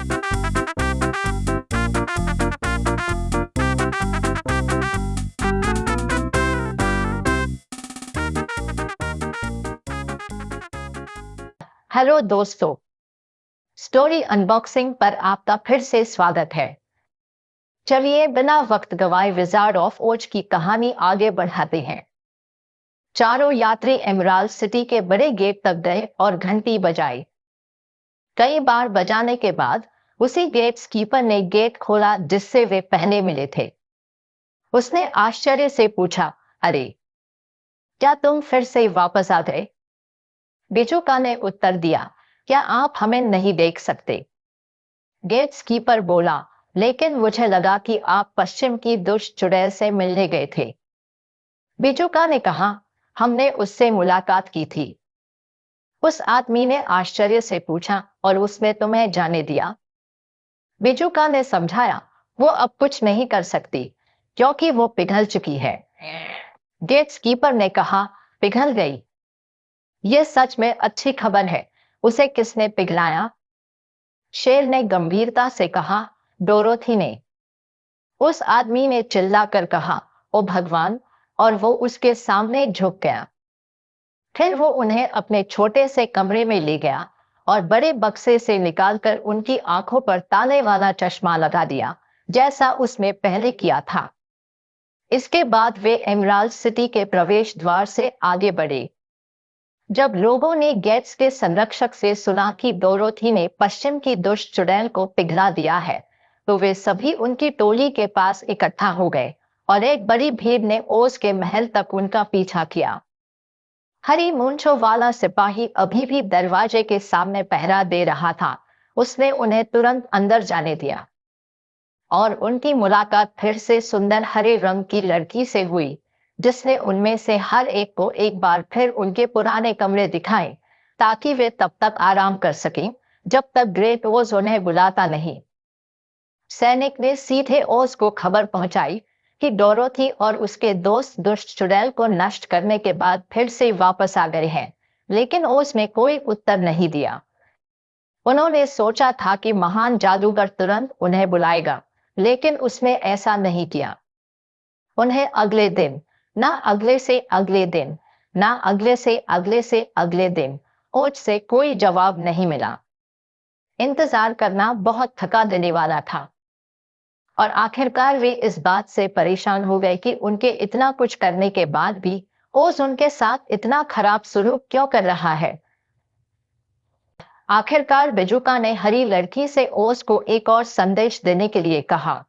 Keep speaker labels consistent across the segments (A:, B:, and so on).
A: Hello दोस्तों, story unboxing पर आपका फिर से स्वागत है। चलिए बिना वक्त गवाए विजार्ड ऑफ ओज की कहानी आगे बढ़ाते हैं। चारों यात्री एमराल्ड सिटी के बड़े गेट तक गए और घंटी बजाई। कई बार बजाने के बाद उसी गेट कीपर ने गेट खोला जिससे वे पहले मिले थे। उसने आश्चर्य से पूछा, अरे, क्या तुम फिर से वापस आ गए? बिजुका ने उत्तर दिया, क्या आप हमें नहीं देख सकते? गेट्स कीपर बोला, लेकिन मुझे लगा कि आप पश्चिम की दुष्ट चुड़ैल से मिलने गए थे। बिजुका ने कहा, हमने उससे मुलाकात की थी। उस आदमी ने आश्चर्य से पूछा, और उसने तुम्हें जाने दिया? बिजुका ने समझाया, वो अब कुछ नहीं कर सकती क्योंकि वो पिघल चुकी है। गेट्स कीपर ने कहा, पिघल गई? ये सच में अच्छी खबर है। उसे किसने पिघलाया? शेर ने गंभीरता से कहा, डोरोथी ने। उस आदमी ने चिल्लाकर कहा, ओ भगवान, और वो उसके सामने झुक गया। फिर वो उन्हें अपने छोटे से कमरे में ले गया और बड़े बक्से से निकालकर उनकी आंखों पर ताले वाला चश्मा लगा दिया, जैसा उसने पहले किया था। इसके बाद वे एमराल्ड सिटी के प्रवेश द्वार से आगे बढ़े। जब लोगों ने गेट्स के संरक्षक से सुना कि डोरोथी ने पश्चिम की दुष्ट चुड़ैल को पिघला दिया है, तो वे सभी उनकी टोली के पास इकट्ठा हो गए और एक बड़ी भीड़ ने ओज के महल तक उनका पीछा किया। हरी मूंछों वाला सिपाही अभी भी दरवाजे के सामने पहरा दे रहा था। उसने उन्हें तुरंत अंदर जाने दिया और उनकी मुलाकात फिर से सुंदर हरे रंग की लड़की से हुई, जिसने उनमें से हर एक को एक बार फिर उनके पुराने कमरे दिखाए ताकि वे तब तक आराम कर सकें जब तक ग्रेट ओज उन्हें बुलाता नहीं। सैनिक ने सीधे ओज को खबर पहुंचाई कि डोरोथी और उसके दोस्त दुष्ट चुड़ैल को नष्ट करने के बाद फिर से वापस आ गए हैं, लेकिन ओज ने कोई उत्तर नहीं दिया। उन्होंने सोचा था कि महान जादूगर तुरंत उन्हें बुलाएगा, लेकिन उसने ऐसा नहीं किया। उन्हें अगले दिन, ना अगले से अगले दिन, ना अगले से अगले से अगले दिन ओज से कोई जवाब नहीं मिला। इंतजार करना बहुत थका देने वाला था और आखिरकार वे इस बात से परेशान हो गए कि उनके इतना कुछ करने के बाद भी ओज उनके साथ इतना खराब सलूक क्यों कर रहा है। आखिरकार बिजुका ने हरी लड़की से ओज को एक और संदेश देने के लिए कहा।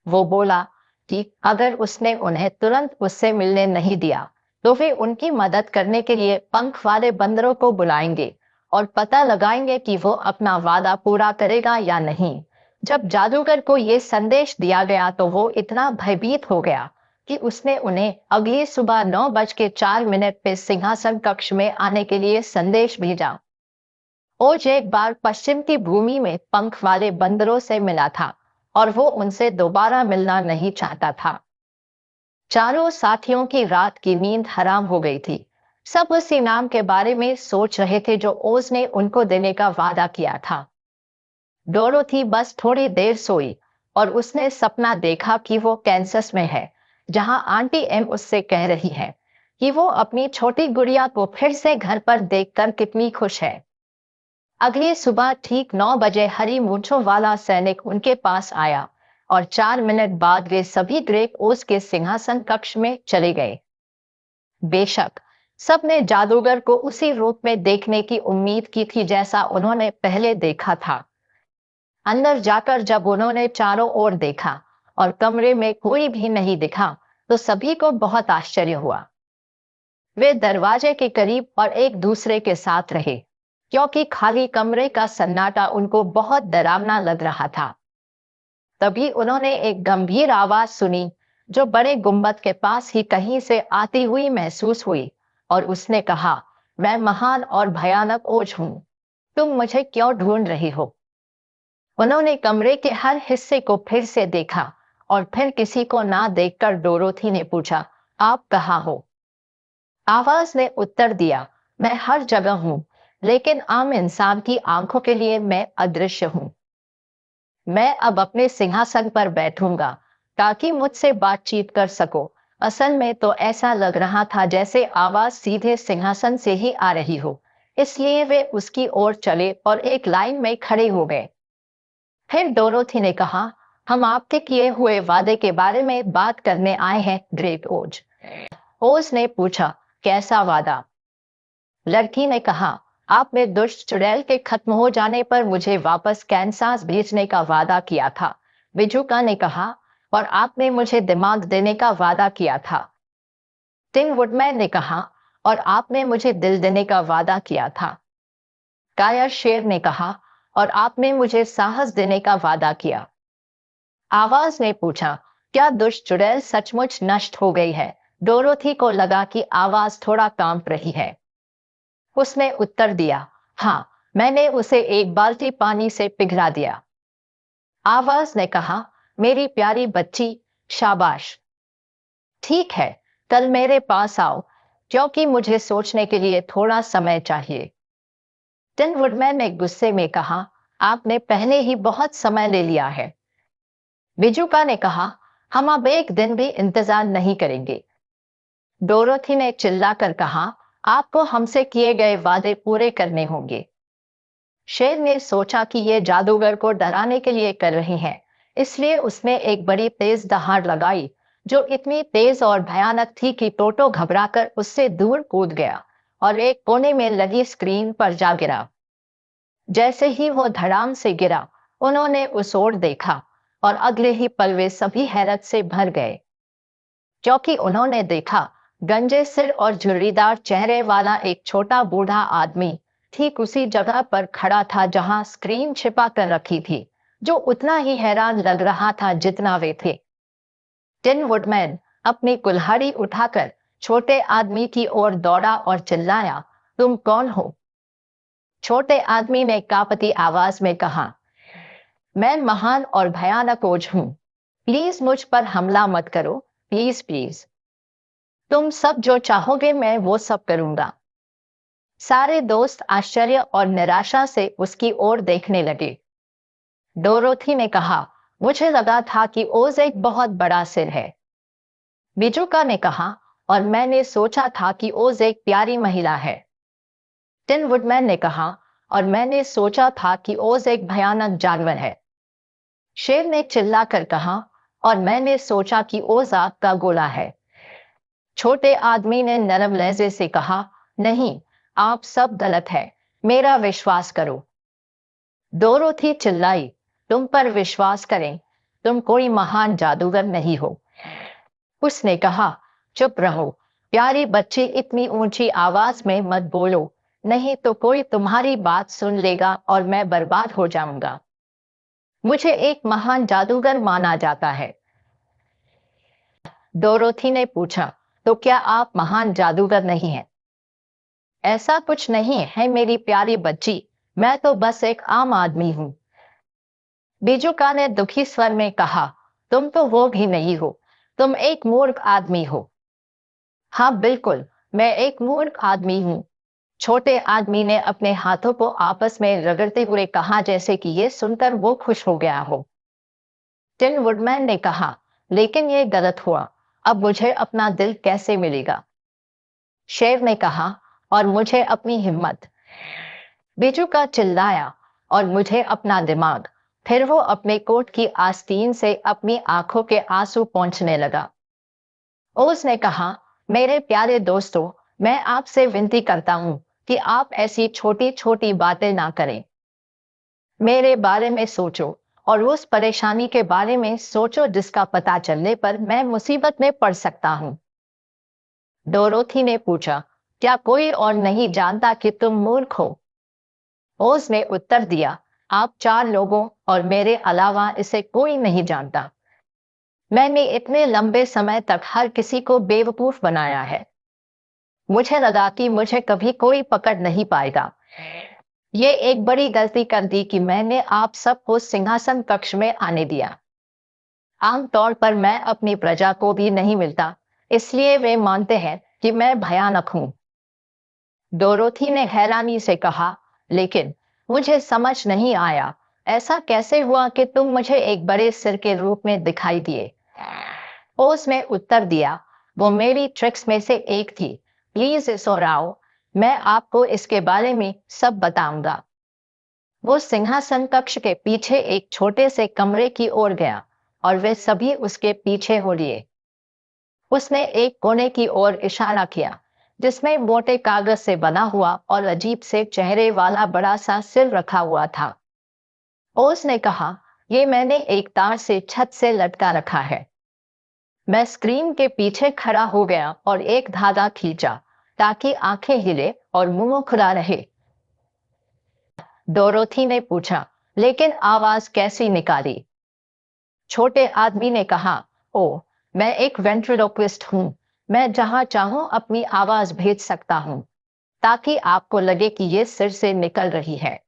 A: वो बोला कि अगर उसने उन्हें तुरंत उससे मिलने नहीं दिया तो वे उनकी मदद करने के लिए पंख वाले बंदरों को बुलाएंगे और पता लगाएंगे कि वो अपना वादा पूरा करेगा या नहीं। जब जादूगर को ये संदेश दिया गया तो वो इतना भयभीत हो गया कि उसने उन्हें अगली सुबह 9:04 पे सिंहासन कक्ष में आने के लिए संदेश भेजा। ओज एक बार पश्चिम की भूमि में पंख वाले बंदरों से मिला था और वो उनसे दोबारा मिलना नहीं चाहता था। चारों साथियों की रात की नींद हराम हो गई थी। सब उस इनाम के बारे में सोच रहे थे जो ओज ने उनको देने का वादा किया था। डोरोथी बस थोड़ी देर सोई और उसने सपना देखा कि वो कैंसस में है, जहां आंटी एम उससे कह रही है कि वो अपनी छोटी गुड़िया को फिर से घर पर देखकर कितनी खुश है। अगली सुबह ठीक 9 बजे हरी मूंछों वाला सैनिक उनके पास आया और 4 मिनट बाद वे सभी ग्रेट ओज के सिंहासन कक्ष में चले गए। बेशक सबने जादूगर को उसी रूप में देखने की उम्मीद की थी जैसा उन्होंने पहले देखा था। अंदर जाकर जब उन्होंने चारों ओर देखा और कमरे में कोई भी नहीं दिखा तो सभी को बहुत आश्चर्य हुआ। वे दरवाजे के करीब और एक दूसरे के साथ रहे क्योंकि खाली कमरे का सन्नाटा उनको बहुत डरावना लग रहा था। तभी उन्होंने एक गंभीर आवाज सुनी जो बड़े गुंबद के पास ही कहीं से आती हुई महसूस हुई, और उसने कहा, मैं महान और भयानक ओज हूं। तुम मुझे क्यों ढूंढ रही हो? उन्होंने कमरे के हर हिस्से को फिर से देखा और फिर किसी को ना देखकर डोरोथी ने पूछा, आप कहाँ हो? आवाज ने उत्तर दिया, मैं हर जगह हूं, लेकिन आम इंसान की आंखों के लिए मैं अदृश्य हूं। मैं अब अपने सिंहासन पर बैठूंगा ताकि मुझसे बातचीत कर सको। असल में तो ऐसा लग रहा था जैसे आवाज सीधे सिंहासन से ही आ रही हो, इसलिए वे उसकी ओर चले और एक लाइन में खड़े हो गए। फिर डोरोथी ने कहा, हम आपके किए हुए वादे के बारे में बात करने आए हैं ग्रेट ओज। ओज ने पूछा, कैसा वादा? लड़की ने कहा, आपने दुष्ट चुड़ैल के खत्म हो जाने पर मुझे वापस कैंसास भेजने का वादा किया था। बिजुका ने कहा, और आपने मुझे दिमाग देने का वादा किया था। टिन वुडमैन ने कहा, और आपने मुझे दिल देने का वादा किया था। कायर शेर ने कहा, और आपने मुझे साहस देने का वादा किया। आवाज ने पूछा, क्या दुष्ट चुड़ैल सचमुच नष्ट हो गई है? डोरोथी को लगा कि आवाज थोड़ा कांप रही है। उसने उत्तर दिया, हाँ, मैंने उसे एक बाल्टी पानी से पिघला दिया। आवाज ने कहा, मेरी प्यारी बच्ची, शाबाश। ठीक है, कल मेरे पास आओ, क्योंकि मुझे सोचने के लिए थोड़ा समय चाहिए। टिन वुडमैन ने गुस्से में कहा, आपने पहले ही बहुत समय ले लिया है। बिजुका ने कहा, हम अब एक दिन भी इंतजार नहीं करेंगे। डोरोथी ने चिल्लाकर कहा, आपको हमसे किए गए वादे पूरे करने होंगे। शेर ने सोचा कि ये जादूगर को डराने के लिए कर रही हैं, इसलिए उसने एक बड़ी तेज दहाड़ लगाई, जो इतनी तेज और भयानक थी कि टोटो घबराकर उससे दूर कूद गया और एक कोने में लगी स्क्रीन पर जा गिरा। जैसे ही वो धड़ाम से गिरा, उन्होंने उस ओर देखा और अगले ही पल वे सभी हैरत से भर गए, क्योंकि उन्होंने देखा गंजे सिर और झुर्रीदार चेहरे वाला एक छोटा बूढ़ा आदमी ठीक उसी जगह पर खड़ा था जहां स्क्रीन छिपा कर रखी थी, जो उतना ही हैरान लग रहा था जितना वे थे। टिन वुडमैन अपनी कुल्हाड़ी उठाकर छोटे आदमी की ओर दौड़ा और चिल्लाया, तुम कौन हो? छोटे आदमी ने कांपती आवाज में कहा, मैं महान और भयानक ओझ हूं। प्लीज मुझ पर हमला मत करो, प्लीज प्लीज। तुम सब जो चाहोगे मैं वो सब करूंगा। सारे दोस्त आश्चर्य और निराशा से उसकी ओर देखने लगे। डोरोथी ने कहा, मुझे लगा था कि ओज एक बहुत बड़ा सिर है। बिजुका ने कहा, और मैंने सोचा था कि ओज एक प्यारी महिला है। टिन वुडमैन ने कहा, और मैंने सोचा था कि ओज एक भयानक जानवर है। शेर ने चिल्लाकर कहा, और मैंने सोचा कि ओज आग का गोला है। छोटे आदमी ने नरम लहजे से कहा, नहीं, आप सब गलत है, मेरा विश्वास करो। डोरोथी चिल्लाई, तुम पर विश्वास करें, तुम कोई महान जादूगर नहीं हो। उसने कहा, चुप रहो, प्यारी बच्ची, इतनी ऊंची आवाज में मत बोलो, नहीं तो कोई तुम्हारी बात सुन लेगा और मैं बर्बाद हो जाऊंगा। मुझे एक महान जादूगर माना जाता है। डोरोथी ने पूछा, तो क्या आप महान जादूगर नहीं हैं? ऐसा कुछ नहीं है मेरी प्यारी बच्ची, मैं तो बस एक आम आदमी हूँ। बिजुका ने दुखी स्वर में कहा, तुम तो वो भी नहीं हो, तुम एक मूर्ख आदमी हो। हाँ बिल्कुल, मैं एक मूर्ख आदमी हूँ। छोटे आदमी ने अपने हाथों को आपस में रगड़ते हुए कहा, जैसे कि ये सुनकर वो खुश हो गया हो। टिन वुडमैन ने कहा, लेकिन ये गलत हुआ, अब मुझे अपना दिल कैसे मिलेगा? शेर ने कहा, और मुझे अपनी हिम्मत। बिजू का चिल्लाया, और मुझे अपना दिमाग। फिर वो अपने कोट की आस्तीन से अपनी आंखों के आंसू पोंछने लगा। ओज ने कहा, मेरे प्यारे दोस्तों, मैं आपसे विनती करता हूं कि आप ऐसी छोटी छोटी बातें ना करें। मेरे बारे में सोचो और उस परेशानी के बारे में सोचो जिसका पता चलने पर मैं मुसीबत में पड़ सकता हूं। डोरोथी ने पूछा, क्या कोई और नहीं जानता कि तुम मूर्ख हो? ओज ने उत्तर दिया, आप चार लोगों और मेरे अलावा इसे कोई नहीं जानता। मैंने इतने लंबे समय तक हर किसी को बेवकूफ बनाया है। मुझे लगा कि मुझे कभी कोई पकड़ नहीं पाएगा। ये एक बड़ी गलती कर दी कि मैंने आप सबको सिंहासन कक्ष में आने दिया। आमतौर पर मैं अपनी प्रजा को भी नहीं मिलता, इसलिए वे मानते हैं कि मैं भयानक हूं। डोरोथी ने हैरानी से कहा, लेकिन मुझे समझ नहीं आया, ऐसा कैसे हुआ कि तुम मुझे एक बड़े सिर के रूप में दिखाई दिए? ओस ने उत्तर दिया, वो मेरी ट्रिक्स में से एक थी। प्लीज सो राव, मैं आपको इसके बारे में सब बताऊंगा। वो सिंहासन कक्ष के पीछे एक छोटे से कमरे की ओर गया और वे सभी उसके पीछे हो लिए। उसने एक कोने की ओर इशारा किया जिसमें मोटे कागज से बना हुआ और अजीब से चेहरे वाला बड़ा सा सिर रखा हुआ था। उसने कहा, ये मैंने एक तार से छत से लटका रखा है। मैं स्क्रीन के पीछे खड़ा हो गया और एक धागा खींचा ताकि आंखें हिले और मुंह खुला रहे। डोरोथी ने पूछा, लेकिन आवाज कैसी निकाली? छोटे आदमी ने कहा, ओ, मैं एक वेंट्रिलोक्विस्ट हूं। मैं जहां चाहूं अपनी आवाज भेज सकता हूं ताकि आपको लगे कि ये सिर से निकल रही है।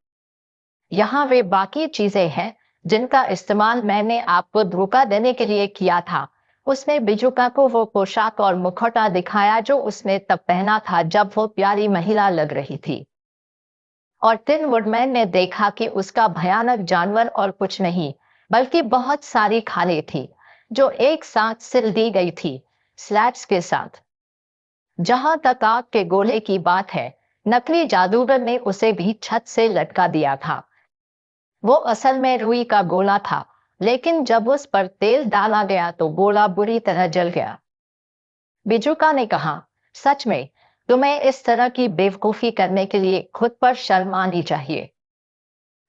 A: यहाँ वे बाकी चीजें हैं जिनका इस्तेमाल मैंने आपको धोखा देने के लिए किया था। उसने बिजुका को वो पोशाक और मुखौटा दिखाया जो उसने तब पहना था जब वो प्यारी महिला लग रही थी। और टिन वुडमैन ने देखा कि उसका भयानक जानवर और कुछ नहीं बल्कि बहुत सारी खालें थी जो एक साथ सिल दी गई थी, स्लैट्स के साथ। जहां तक आग के गोले की बात है, नकली जादूगर ने उसे भी छत से लटका दिया था। वो असल में रुई का गोला था, लेकिन जब उस पर तेल डाला गया तो गोला बुरी तरह जल गया। बिजुका ने कहा, सच में तुम्हें इस तरह की बेवकूफी करने के लिए खुद पर शर्म आनी चाहिए।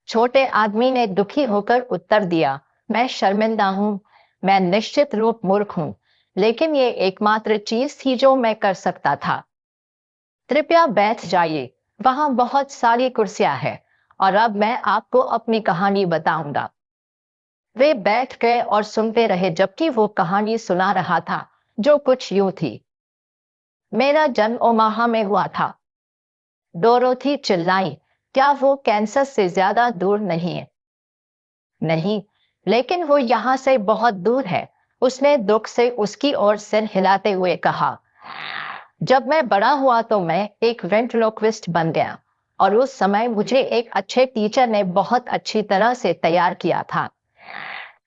A: छोटे आदमी ने दुखी होकर उत्तर दिया, मैं शर्मिंदा हूं। मैं निश्चित रूप मूर्ख हूं, लेकिन ये एकमात्र चीज थी जो मैं कर सकता था। कृपया बैठ जाइए, वहां बहुत सारी कुर्सियां हैं और अब मैं आपको अपनी कहानी बताऊंगा। वे बैठ गए और सुनते रहे जबकि वो कहानी सुना रहा था जो कुछ यूं थी। मेरा जन्म ओमाहा में हुआ था। डोरोथी चिल्लाई, क्या वो कैंसस से ज्यादा दूर नहीं है? नहीं, लेकिन वो यहाँ से बहुत दूर है। उसने दुख से उसकी ओर सिर हिलाते हुए कहा। जब मैं बड़ा हुआ तो मैं एक वेंट्रिलोक्विस्ट बन गया और उस समय मुझे एक अच्छे टीचर ने बहुत अच्छी तरह से तैयार किया था।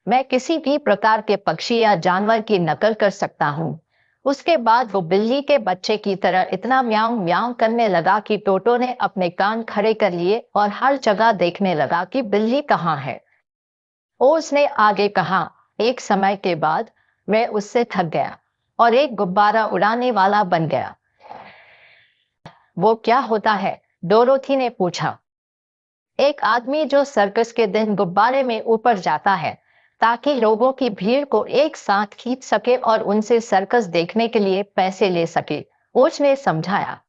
A: मैं किसी भी प्रकार के पक्षी या जानवर की नकल कर सकता हूँ। उसके बाद वो बिल्ली के बच्चे की तरह इतना म्याऊं म्याऊं करने लगा कि टोटो ने अपने कान खड़े कर लिए और हर जगह देखने लगा कि बिल्ली कहाँ है। उसने आगे कहा, एक समय के बाद मैं उससे थक गया और एक गुब्बारा उड़ाने वाला बन गया। वो क्या होता है? डोरोथी ने पूछा। एक आदमी जो सर्कस के दिन गुब्बारे में ऊपर जाता है ताकि लोगों की भीड़ को एक साथ खींच सके और उनसे सर्कस देखने के लिए पैसे ले सके, ओच ने समझाया।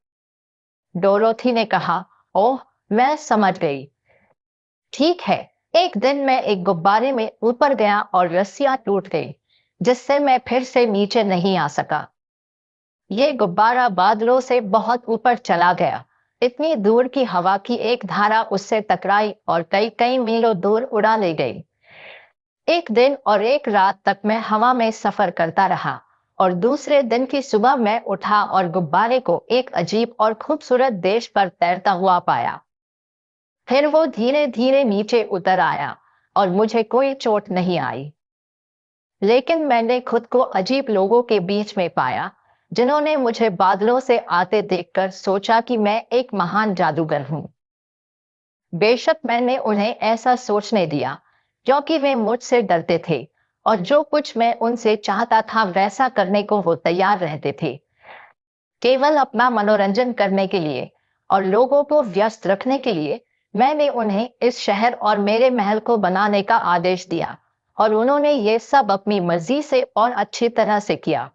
A: डोरोथी ने कहा, ओह, मैं समझ गई। ठीक है, एक दिन मैं एक गुब्बारे में ऊपर गया और रस्सियां टूट गई जिससे मैं फिर से नीचे नहीं आ सका। ये गुब्बारा बादलों से बहुत ऊपर चला गया। इतनी दूर की हवा की एक धारा उससे टकराई और कई कई मीलों दूर उड़ा ले गई। एक दिन और एक रात तक मैं हवा में सफर करता रहा और दूसरे दिन की सुबह मैं उठा और गुब्बारे को एक अजीब और खूबसूरत देश पर तैरता हुआ पाया। फिर वो धीरे धीरे नीचे उतर आया और मुझे कोई चोट नहीं आई। लेकिन मैंने खुद को अजीब लोगों के बीच में पाया जिन्होंने मुझे बादलों से आते देखकर सोचा कि मैं एक महान जादूगर हूं। बेशक मैंने उन्हें ऐसा सोचने दिया क्योंकि वे मुझसे डरते थे और जो कुछ मैं उनसे चाहता था वैसा करने को वो तैयार रहते थे। केवल अपना मनोरंजन करने के लिए और लोगों को व्यस्त रखने के लिए मैंने उन्हें इस शहर और मेरे महल को बनाने का आदेश दिया और उन्होंने ये सब अपनी मर्जी से और अच्छी तरह से किया।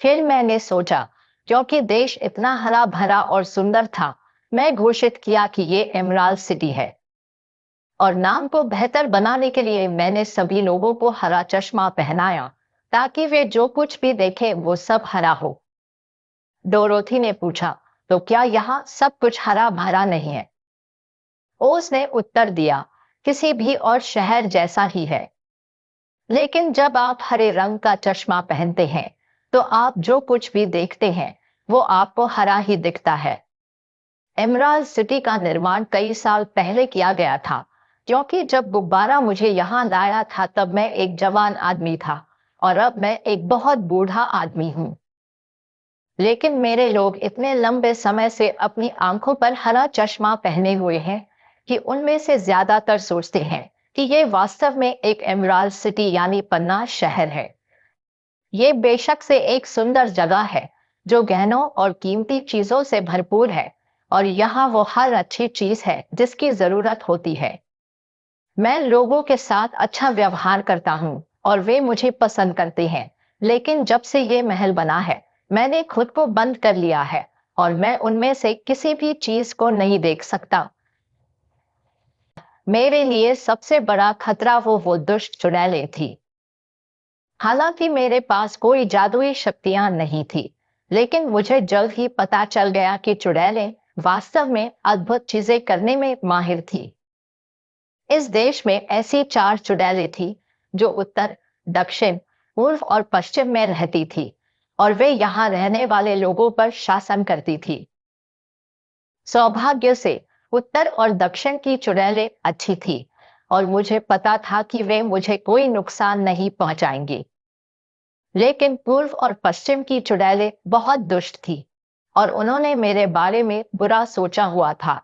A: फिर मैंने सोचा, क्योंकि देश इतना हरा भरा और सुंदर था, मैं घोषित किया कि ये एमराल्ड सिटी है। और नाम को बेहतर बनाने के लिए मैंने सभी लोगों को हरा चश्मा पहनाया ताकि वे जो कुछ भी देखें वो सब हरा हो। डोरोथी ने पूछा, तो क्या यहाँ सब कुछ हरा भरा नहीं है? ओस ने उत्तर दिया, किसी भी और शहर जैसा ही है। लेकिन जब आप हरे रंग का चश्मा पहनते हैं तो आप जो कुछ भी देखते हैं वो आपको हरा ही दिखता है। एमराल्ड सिटी का निर्माण कई साल पहले किया गया था, क्योंकि जब गुब्बारा मुझे यहाँ लाया था तब मैं एक जवान आदमी था और अब मैं एक बहुत बूढ़ा आदमी हूँ। लेकिन मेरे लोग इतने लंबे समय से अपनी आंखों पर हरा चश्मा पहने हुए हैं कि उनमें से ज्यादातर सोचते हैं कि ये वास्तव में एक एमराल्ड सिटी यानी पन्ना शहर है। ये बेशक से एक सुंदर जगह है जो गहनों और कीमती चीजों से भरपूर है और यहाँ वो हर अच्छी चीज है जिसकी जरूरत होती है। मैं लोगों के साथ अच्छा व्यवहार करता हूँ और वे मुझे पसंद करते हैं। लेकिन जब से ये महल बना है मैंने खुद को बंद कर लिया है और मैं उनमें से किसी भी चीज को नहीं देख सकता। मेरे लिए सबसे बड़ा खतरा वो दुष्ट चुड़ैलें थी। हालांकि मेरे पास कोई जादुई शक्तियां नहीं थी, लेकिन मुझे जल्द ही पता चल गया कि चुड़ैलें वास्तव में अद्भुत चीजें करने में माहिर थी। इस देश में ऐसी 4 चुड़ैलें थी जो उत्तर, दक्षिण, पूर्व और पश्चिम में रहती थी और वे यहाँ रहने वाले लोगों पर शासन करती थी। सौभाग्य से उत्तर और दक्षिण की चुड़ैलें अच्छी थी और मुझे पता था कि वे मुझे कोई नुकसान नहीं पहुंचाएंगी। लेकिन पूर्व और पश्चिम की चुड़ैलें बहुत दुष्ट थी और उन्होंने मेरे बारे में बुरा सोचा हुआ था।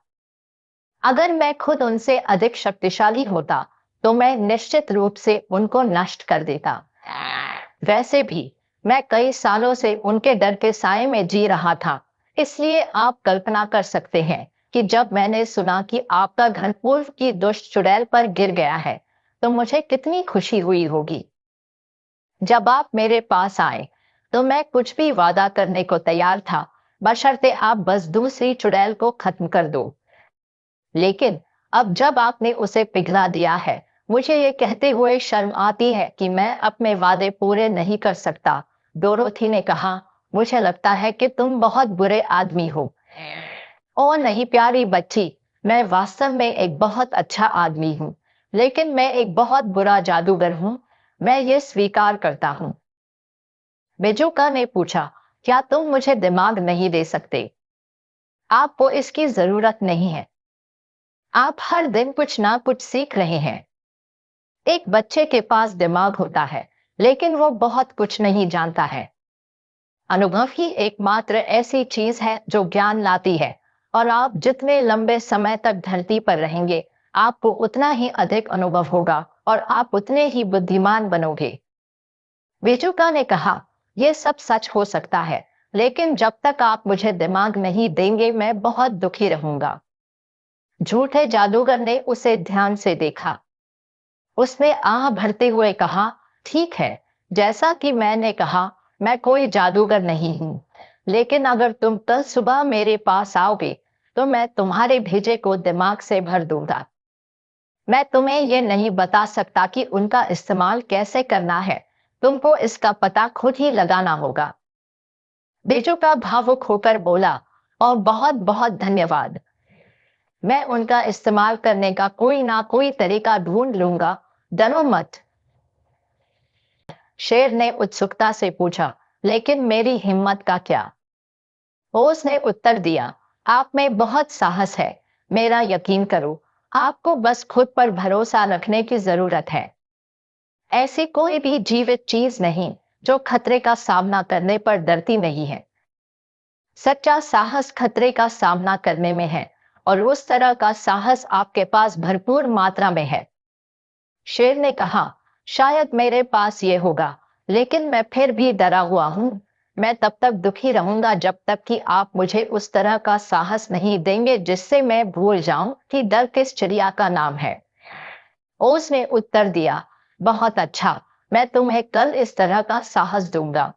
A: अगर मैं खुद उनसे अधिक शक्तिशाली होता तो मैं निश्चित रूप से उनको नष्ट कर देता। वैसे भी मैं कई सालों से उनके डर के साए में जी रहा था, इसलिए आप कल्पना कर सकते हैं कि जब मैंने सुना कि आपका घर पूर्व की दुष्ट चुड़ैल पर गिर गया है तो मुझे कितनी खुशी हुई होगी। जब आप मेरे पास आए तो मैं कुछ भी वादा करने को तैयार था, बशर्ते आप बस दूसरी चुड़ैल को खत्म कर दो। लेकिन अब जब आपने उसे पिघला दिया है मुझे ये कहते हुए शर्म आती है कि मैं अपने वादे पूरे नहीं कर सकता। डोरोथी ने कहा, मुझे लगता है कि तुम बहुत बुरे आदमी हो। ओ नहीं प्यारी बच्ची, मैं वास्तव में एक बहुत अच्छा आदमी हूँ, लेकिन मैं एक बहुत बुरा जादूगर हूँ। मैं ये स्वीकार करता हूँ। बेजुका ने पूछा, क्या तुम मुझे दिमाग नहीं दे सकते? आपको इसकी जरूरत नहीं है। आप हर दिन कुछ ना कुछ सीख रहे हैं। एक बच्चे के पास दिमाग होता है, लेकिन वो बहुत कुछ नहीं जानता है। अनुभव ही एकमात्र ऐसी चीज है जो ज्ञान लाती है और आप जितने लंबे समय तक धरती पर रहेंगे आपको उतना ही अधिक अनुभव होगा और आप उतने ही बुद्धिमान बनोगे। बेजुका ने कहा, यह सब सच हो सकता है, लेकिन जब तक आप मुझे दिमाग नहीं देंगे मैं बहुत दुखी रहूंगा। झूठे जादूगर ने उसे ध्यान से देखा। उसने आह भरते हुए कहा, ठीक है, जैसा कि मैंने कहा, मैं कोई जादूगर नहीं हूं, लेकिन अगर तुम कल सुबह मेरे पास आओगे तो मैं तुम्हारे भेजे को दिमाग से भर दूंगा। मैं तुम्हें यह नहीं बता सकता कि उनका इस्तेमाल कैसे करना है, तुमको इसका पता खुद ही लगाना होगा। बेजुका भावुक होकर बोला, और बहुत बहुत धन्यवाद। मैं उनका इस्तेमाल करने का कोई ना कोई तरीका ढूंढ लूंगा। डरो मत। शेर ने उत्सुकता से पूछा, लेकिन मेरी हिम्मत का क्या? ओस ने उत्तर दिया, आप में बहुत साहस है। मेरा यकीन करो, आपको बस खुद पर भरोसा रखने की जरूरत है। ऐसी कोई भी जीवित चीज नहीं जो खतरे का सामना करने पर डरती नहीं है। सच्चा साहस खतरे का सामना करने में है और उस तरह का साहस आपके पास भरपूर मात्रा में है। शेर ने कहा, शायद मेरे पास ये होगा, लेकिन मैं फिर भी डरा हुआ हूं। मैं तब तक दुखी रहूंगा जब तक कि आप मुझे उस तरह का साहस नहीं देंगे जिससे मैं भूल जाऊं कि डर किस चिड़िया का नाम है। ओस ने उत्तर दिया, बहुत अच्छा, मैं तुम्हें कल इस तरह का साहस दूंगा।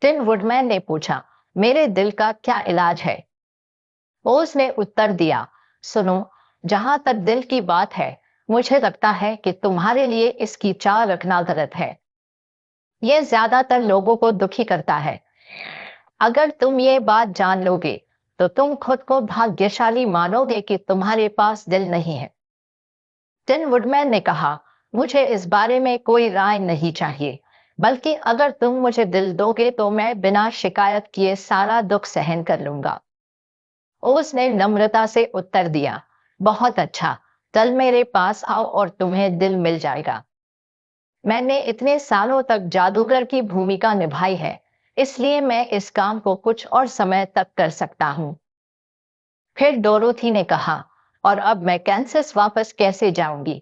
A: टिन वुडमैन ने पूछा, मेरे दिल का क्या इलाज है? ओस ने उत्तर दिया, सुनो, जहां तक दिल की बात है मुझे लगता है कि तुम्हारे लिए इसकी चाह रखना गलत है। यह ज्यादातर लोगों को दुखी करता है। अगर तुम ये बात जान लोगे तो तुम खुद को भाग्यशाली मानोगे कि तुम्हारे पास दिल नहीं है। टिन वुडमैन ने कहा, मुझे इस बारे में कोई राय नहीं चाहिए, बल्कि अगर तुम मुझे दिल दोगे तो मैं बिना शिकायत किए सारा दुख सहन कर लूंगा। उसने नम्रता से उत्तर दिया, बहुत अच्छा, कल मेरे पास आओ और तुम्हें दिल मिल जाएगा। मैंने इतने सालों तक जादूगर की भूमिका निभाई है, इसलिए मैं इस काम को कुछ और समय तक कर सकता हूँ। फिर डोरोथी ने कहा, और अब मैं कैंसस वापस कैसे जाऊंगी?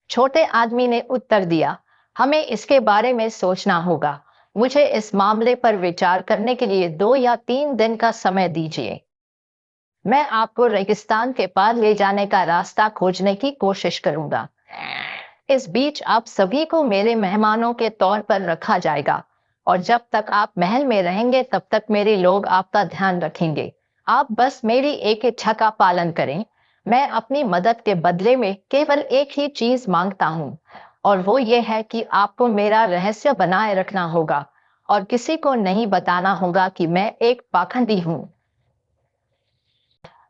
A: छोटे आदमी ने उत्तर दिया, हमें इसके बारे में सोचना होगा। मुझे इस मामले पर विचार करने के लिए 2 या 3 दिन का समय दीजिए। मैं आपको रेगिस्तान के पार ले जाने का रास्ता खोजने की कोशिश करूंगा। इस बीच आप सभी को मेरे मेहमानों के तौर पर रखा जाएगा, और जब तक आप महल में रहेंगे तब तक मेरे लोग आपका ध्यान रखेंगे। आप बस मेरी एक इच्छा का पालन करें। मैं अपनी मदद के बदले में केवल एक ही चीज मांगता हूँ, और वो ये है कि आपको मेरा रहस्य बनाए रखना होगा और किसी को नहीं बताना होगा कि मैं एक पाखंडी हूँ।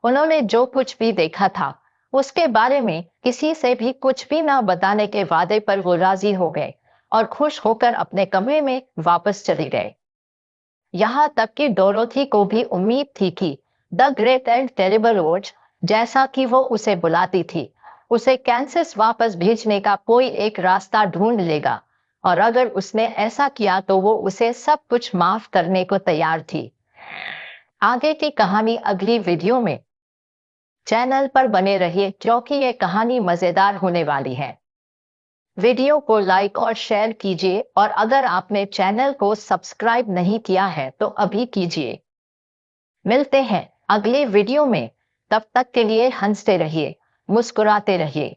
A: उन्होंने जो कुछ भी देखा था उसके बारे में किसी से भी कुछ भी ना बताने के वादे पर वो राजी हो गए और खुश होकर अपने कमरे में वापस चले गए। यहाँ तक कि डोरोथी को भी उम्मीद थी कि द ग्रेट एंड टेरिबल ओज, जैसा कि वो उसे बुलाती थी, उसे कैंसस वापस भेजने का कोई एक रास्ता ढूंढ लेगा, और अगर उसने ऐसा किया तो वो उसे सब कुछ माफ करने को तैयार थी। आगे की कहानी अगली वीडियो में। चैनल पर बने रहिए क्योंकि ये कहानी मजेदार होने वाली है। वीडियो को लाइक और शेयर कीजिए, और अगर आपने चैनल को सब्सक्राइब नहीं किया है तो अभी कीजिए। मिलते हैं अगले वीडियो में। तब तक के लिए हंसते रहिए, मुस्कुराते रहिए।